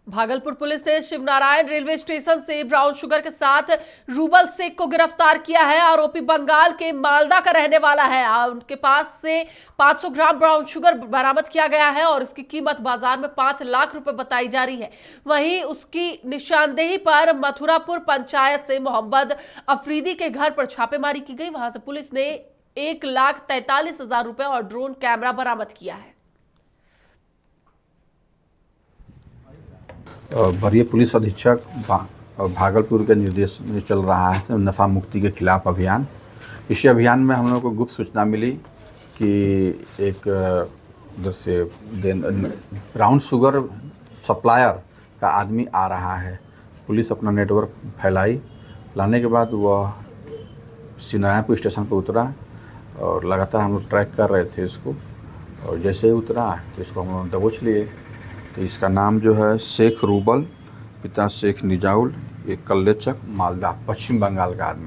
Bhagalpur police ने Shivnarayan railway station से brown sugar के साथ रूबल शेख को गिरफ्तार किया है। आरोपी बंगाल के मालदा का रहने वाला है। उनके पास से 500 ग्राम ब्राउन शुगर बरामद किया गया है और इसकी कीमत बाजार में 5 लाख रुपए बताई जा रही है। वहीं उसकी निशानदेही पर मथुरापुर पंचायत से मोहम्मद अफरीदी के घर पर छापेमारी की गई। वहां से पुलिस ने 1,43,000 रुपए और ड्रोन कैमरा बरामद किया है। वरीय पुलिस अधीक्षक भागलपुर के निर्देश में चल रहा है नशा मुक्ति के खिलाफ अभियान। इसी अभियान में हम लोग को गुप्त सूचना मिली कि एक उधर से ब्राउन शुगर सप्लायर का आदमी आ रहा है। पुलिस अपना नेटवर्क फैलाने के बाद वह शिवनारायणपुर स्टेशन पर उतरा और लगातार हम लोग ट्रैक कर रहे थे इसको, और जैसे ही उतरा तो इसको हम लोग दबोच लिए। तो इसका नाम जो है शेख रूबल, पिता शेख निजाउल, एक कल्लेचक, मालदा, पश्चिम बंगाल का आदमी।